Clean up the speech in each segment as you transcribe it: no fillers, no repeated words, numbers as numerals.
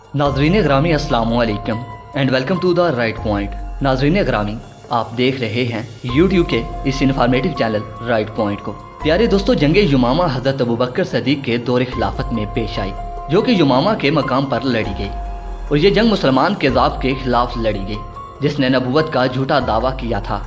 नाजरीन ग्रामी अस्सलाम वालेकुम and welcome to the right point. नाजरीन ग्रामी, आप देख रहे हैं यूट्यूब के इस इन्फॉर्मेटिव चैनल राइट पॉइंट को। प्यारे दोस्तों, जंगे युमामा हजरत अबू बकर सदीक के दौर खिलाफत में पेश आई, जो कि युमामा के मकाम पर लड़ी गई। और ये जंग मुसलमान केज़ाब के खिलाफ लड़ी गई जिसने नबूवत का झूठा दावा किया था।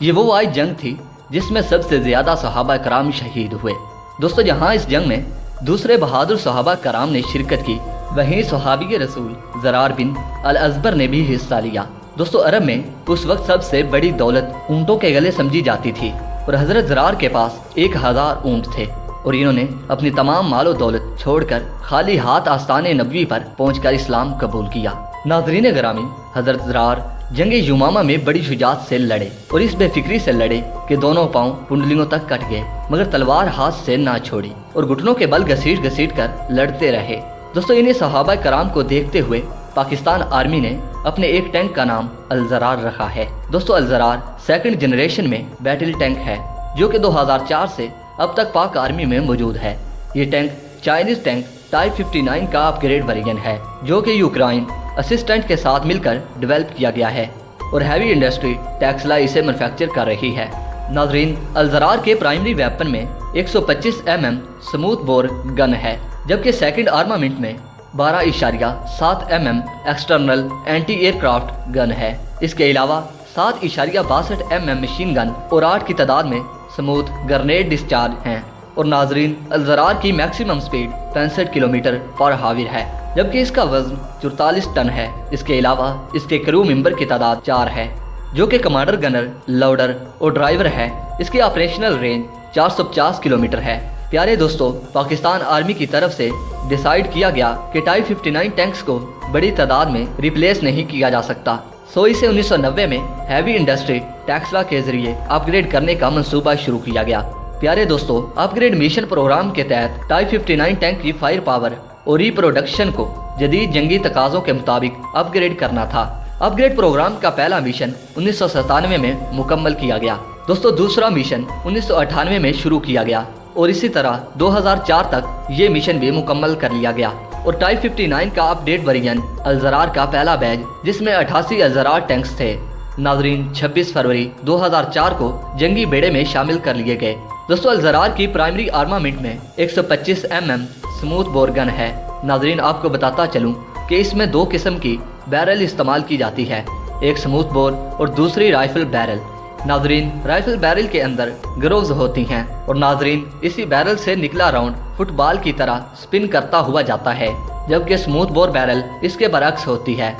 ये वो वाहिद जंग थी जिसमें सबसे ज़्यादा सहाबा कराम शहीद हुए। दोस्तों, जहाँ इस जंग में दूसरे बहादुर सहाबा कराम ने शिरकत की, वहीं सहाबी रसूल ज़रार बिन अल अज़बर ने भी हिस्सा लिया। दोस्तों, अरब में उस वक्त सबसे बड़ी दौलत ऊँटों के गले समझी जाती थी और हज़रत ज़रार के पास 1000 ऊँट थे और इन्होंने अपनी तमाम मालो दौलत छोड़कर खाली हाथ आस्ताने नबवी पर पहुंचकर इस्लाम कबूल किया। नाज़रीन ग्रामी, हज़रत ज़रार जंगे युमामा में बड़ी शुजात से लड़े और इस बेफिक्री से लड़े कि दोनों पांव कुंडलियों तक कट गए, मगर तलवार हाथ से ना छोड़ी और घुटनों के बल घसीट घसीट कर लड़ते रहे। दोस्तों, इन्हीं सहाबा कराम को देखते हुए पाकिस्तान आर्मी ने अपने एक टैंक का नाम अल ज़रार रखा है। दोस्तों, अल ज़रार सेकंड जनरेशन में बैटल टैंक है जो कि 2004 से अब तक पाक आर्मी में मौजूद है। ये टैंक चाइनीज टैंक टाइप 59 का अपग्रेड वर्जन है जो कि यूक्रेन असिस्टेंट के साथ मिलकर डेवलप किया गया है और हैवी इंडस्ट्री टेक्सला इसे मैन्युफैक्चर कर रही है। नाजरीन, अल ज़रार के प्राइमरी वेपन में 125 mm स्मूथ बोर गन है, जबकि सेकंड आर्मामेंट में 12.7 mm external anti aircraft gun है। इसके अलावा 7.62 mm मशीन गन और 8 की तादाद में स्मूथ ग्रेनेड डिस्चार्ज हैं। और नाजरीन, अल ज़रार की मैक्सिमम स्पीड 65 किलोमीटर पर हाविर है, जबकि इसका वजन 44 टन है। इसके अलावा इसके क्रू मेंबर की तादाद 4 है, जो कि कमांडर, गनर, लोडर और ड्राइवर है। इसकी ऑपरेशनल रेंज 450 किलोमीटर है। प्यारे दोस्तों, पाकिस्तान आर्मी की तरफ से डिसाइड किया गया कि टाइप 59 टैंक्स को बड़ी तादाद में रिप्लेस नहीं किया जा सकता, सो इसे 1990 में हैवी इंडस्ट्री टेक्सला के जरिए अपग्रेड करने का मंसूबा शुरू किया गया। प्यारे दोस्तों, अपग्रेड मिशन प्रोग्राम के तहत टाइप 59 टैंक की फायर पावर और रिप्रोडक्शन को जदीद जंगी तकाज़ों के मुताबिक अपग्रेड करना था। अपग्रेड प्रोग्राम का पहला मिशन 1997 में मुकम्मल किया गया। दोस्तों, दूसरा मिशन 1998 में शुरू किया गया और इसी तरह 2004 तक ये मिशन भी मुकम्मल कर लिया गया। और टाइप 59 का अपडेट वर्जन अल ज़रार का पहला बैच, जिसमें 88 अल ज़रार टैंक्स थे, नाजरीन 26 फरवरी 2004 को जंगी बेड़े में शामिल कर लिए गए। दोस्तों, अल ज़रार की प्राइमरी आर्मामेंट में 125 mm स्मूथ बोर गन है। नाजरीन, आपको बताता चलूं कि इसमें 2 किस्म की बैरल इस्तेमाल की जाती है, एक स्मूथ बोर और दूसरी राइफल बैरल। नाजरीन, राइफल बैरल के अंदर ग्रोव्स होती हैं और नाजरीन इसी बैरल से निकला राउंड फुटबॉल की तरह स्पिन करता हुआ जाता है, जबकि स्मूथ बोर बैरल इसके बरक्स होती है।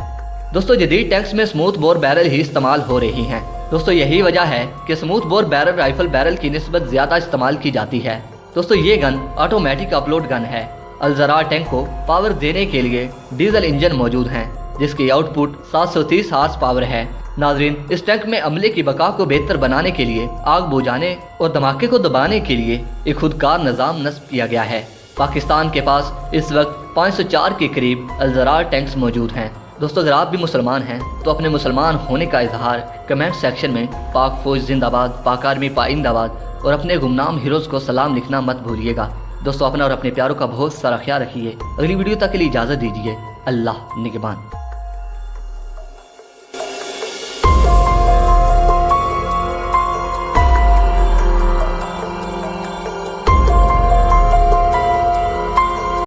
दोस्तों, जदीद टैंक्स में स्मूथ बोर बैरल ही इस्तेमाल हो रही हैं। दोस्तों, यही वजह है कि smooth bore barrel rifle barrel की निस्बत ज़्यादा इस्तेमाल की जाती है। दोस्तों, ये गन ऑटोमेटिक अपलोड गन है। अल ज़रार टैंक को पावर देने के लिए डीजल इंजन मौजूद हैं, जिसकी आउटपुट 730 हार्स पावर है। नाजरीन, इस टैंक में अमले की बका को बेहतर बनाने के लिए आग बुझाने और धमाके को दबाने के लिए एक खुदकार निज़ाम नस्ब किया गया है। पाकिस्तान के पास इस वक्त 504 के करीब अल ज़रार टैंक्स मौजूद हैं। दोस्तों, अगर आप भी मुसलमान हैं तो अपने मुसलमान होने का इजहार कमेंट सेक्शन में पाक फौज जिंदाबाद, पाक आर्मी पाइंदाबाद और अपने गुमनाम हीरोज़ को सलाम लिखना मत भूलिएगा। दोस्तों, अपना और अपने प्यारों का बहुत सारा ख्याल रखिए। अगली वीडियो तक के लिए इजाज़त दीजिए। अल्लाह निगहबान।